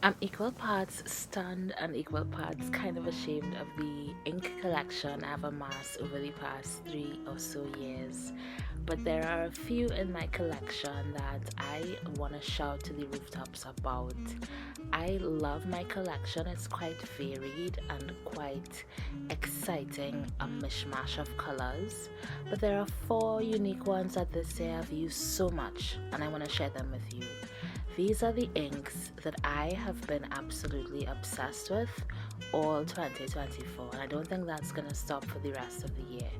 I'm equal parts stunned and equal parts kind of ashamed of the ink collection I've amassed over the past 3 or so years. But there are a few in my collection that I want to shout to the rooftops about. I love my collection, it's quite varied and quite exciting, a mishmash of colors. But there are four unique ones that this year I've used so much, and I want to share them with you. These are the inks that I have been absolutely obsessed with all 2024, and I don't think that's going to stop for the rest of the year.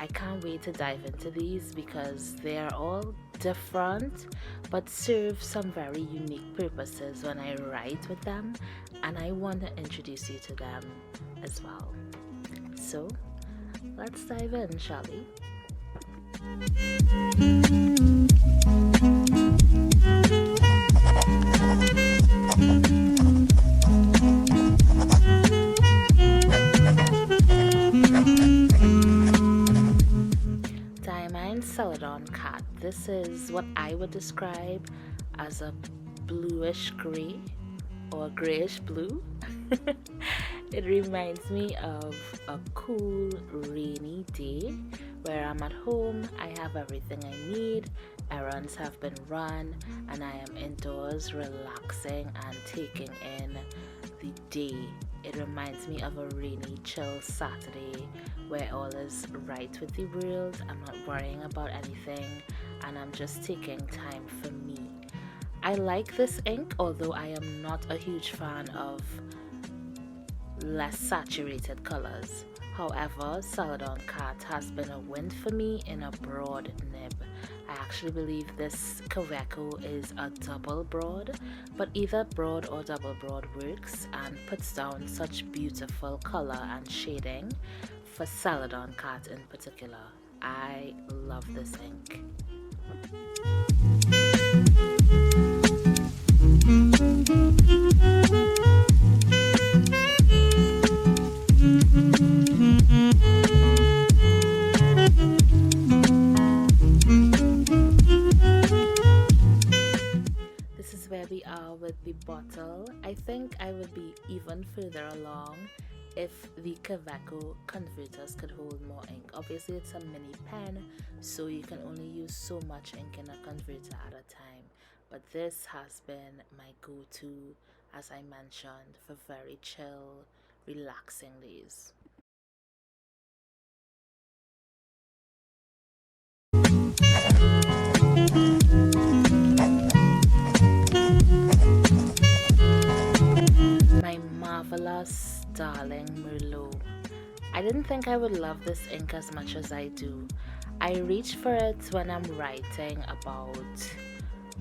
I can't wait to dive into these because they are all different but serve some very unique purposes when I write with them, and I want to introduce you to them as well. So, let's dive in, shall we? Schick Celadon Cat. This is what I would describe as a bluish gray or grayish blue. It reminds me of a cool rainy day where I'm at home, I have everything I need, errands have been run, and I am indoors relaxing and taking in the day. It reminds me of a rainy, chill Saturday where all is right with the world. I'm not worrying about anything and I'm just taking time for me. I like this ink, although I am not a huge fan of less saturated colors. However, Celadon Cat has been a win for me in a broad nib. I actually believe this Kaweco is a double broad, but either broad or double broad works and puts down such beautiful color and shading for Celadon Cat in particular. I love this ink. Where we are with the bottle. I think I would be even further along if the Kaweco converters could hold more ink. Obviously it's a mini pen, so you can only use so much ink in a converter at a time, but this has been my go-to, as I mentioned, for very chill, relaxing days. My marvelous darling Merlot. I didn't think I would love this ink as much as I do. I reach for it when I'm writing about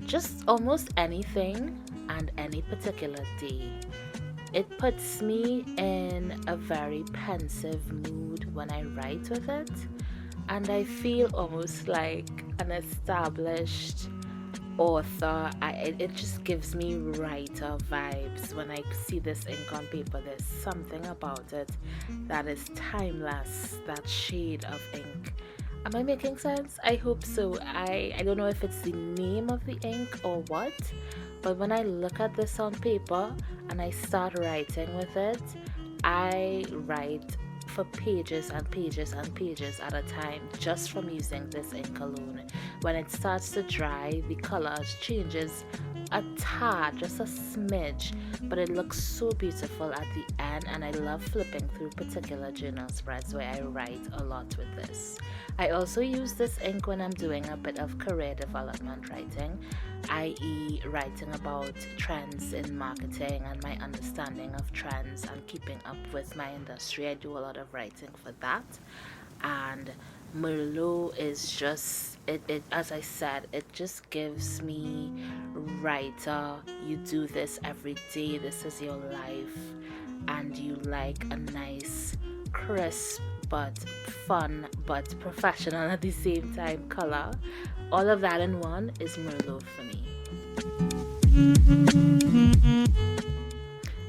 just almost anything and any particular day. It puts me in a very pensive mood when I write with it, and I feel almost like an established author. It just gives me writer vibes when I see this ink on paper. There's something about it that is timeless, that shade of ink. Am I making sense? I hope so. I don't know if it's the name of the ink or what, but when I look at this on paper and I start writing with it, I write for pages and pages and pages at a time just from using this ink alone. When it starts to dry, the color changes a tad, just a smidge, but it looks so beautiful at the end, and I love flipping through particular journal spreads where I write a lot with this. I also use this ink when I'm doing a bit of career development writing, i.e. writing about trends in marketing and my understanding of trends and keeping up with my industry. I do a lot of writing for that, and Merlot is just it as I said, it just gives me writer, you do this every day, this is your life, and you like a nice crisp but fun but professional at the same time color. All of that in one is Merlot for me.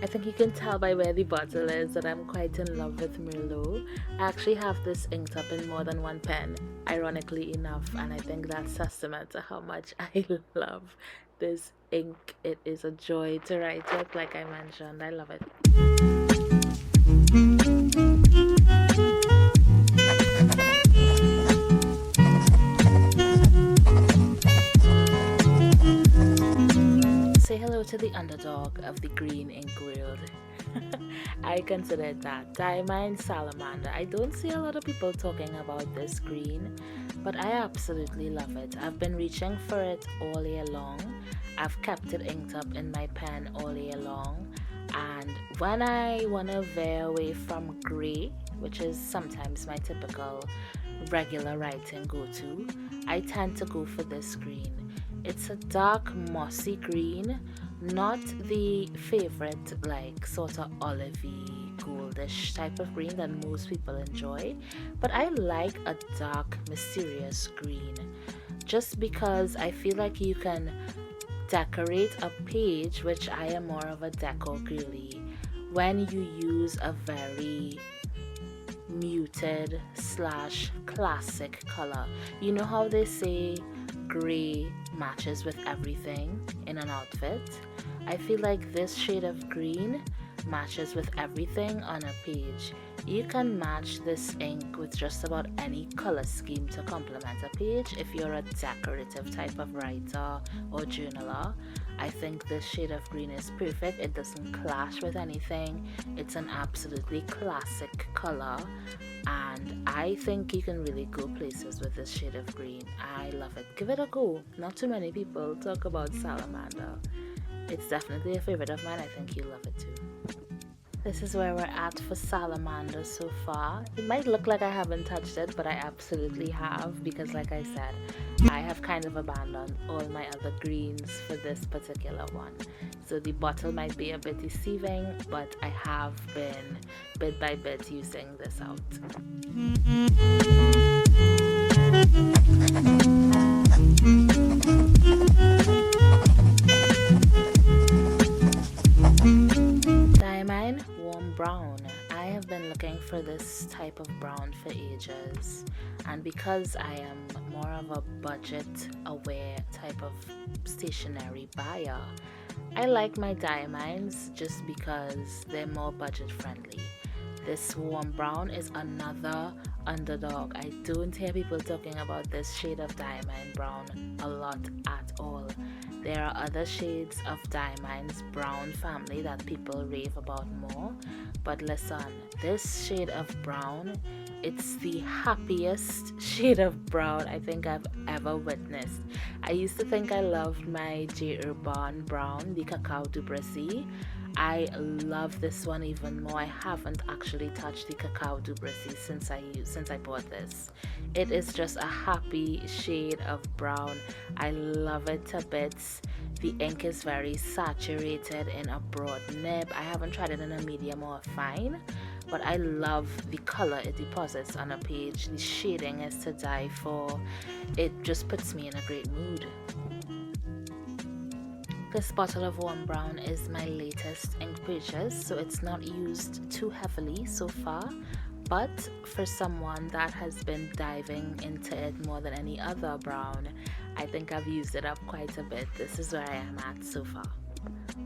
I think you can tell by where the bottle is that I'm quite in love with Merlot. I actually have this inked up in more than one pen, ironically enough, and I think that's testament to how much I love this ink. It is a joy to write with, like I mentioned. I love it. Say hello to the underdog of the green ink world. I consider it that. Diamond Salamander. I don't see a lot of people talking about this green, but I absolutely love it. I've been reaching for it all year long. I've kept it inked up in my pen all year long. And when I want to veer away from grey, which is sometimes my typical regular writing go-to, I tend to go for this green. It's a dark mossy green, not the favorite like sort of olivey goldish type of green that most people enjoy, but I like a dark mysterious green just because I feel like you can decorate a page, which I am more of a decor girly, when you use a very muted slash classic color. You know how they say gray matches with everything in an outfit? I feel like this shade of green matches with everything on a page. You can match this ink with just about any color scheme to complement a page. If you're a decorative type of writer or journaler, I think this shade of green is perfect. It doesn't clash with anything. It's an absolutely classic color, and I think you can really go places with this shade of green. I love it. Give it a go. Not too many people talk about Salamander. It's definitely a favorite of mine. I think you'll love it too. This is where we're at for Salamander so far. It might look like I haven't touched it, but I absolutely have, because like I said, I have kind of abandoned all my other greens for this particular one. So the bottle might be a bit deceiving, but I have been bit by bit using this out. Diamine Warm Brown. I have been looking for this type of brown for ages, and because I am more of a budget aware type of stationery buyer, I like my diamines just because they're more budget friendly. This warm brown is another underdog. I don't hear people talking about this shade of diamine brown a lot at all. There are other shades of diamines brown family that people rave about more, but listen, this shade of brown, it's the happiest shade of brown I think I've ever witnessed. I used to think I loved my J. Urban brown, the Cacao du Brésil. I love this one even more. I haven't actually touched the Cacao du Brésil since I bought this. It is just a happy shade of brown. I love it to bits. The ink is very saturated in a broad nib. I haven't tried it in a medium or a fine, but I love the color it deposits on a page. The shading is to die for. It just puts me in a great mood. This bottle of warm brown is my latest ink purchase, so it's not used too heavily so far, but for someone that has been diving into it more than any other brown, I think I've used it up quite a bit. This is where I am at so far.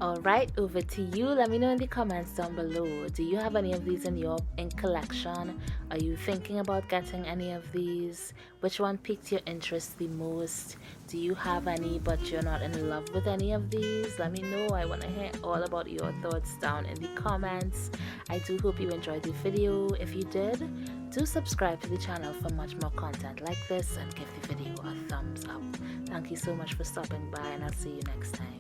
Alright, over to you. Let me know in the comments down below. Do you have any of these in your ink collection? Are you thinking about getting any of these? Which one piqued your interest the most? Do you have any but you're not in love with any of these? Let me know. I want to hear all about your thoughts down in the comments. I do hope you enjoyed the video. If you did, do subscribe to the channel for much more content like this and give the video a thumbs up. Thank you so much for stopping by, and I'll see you next time.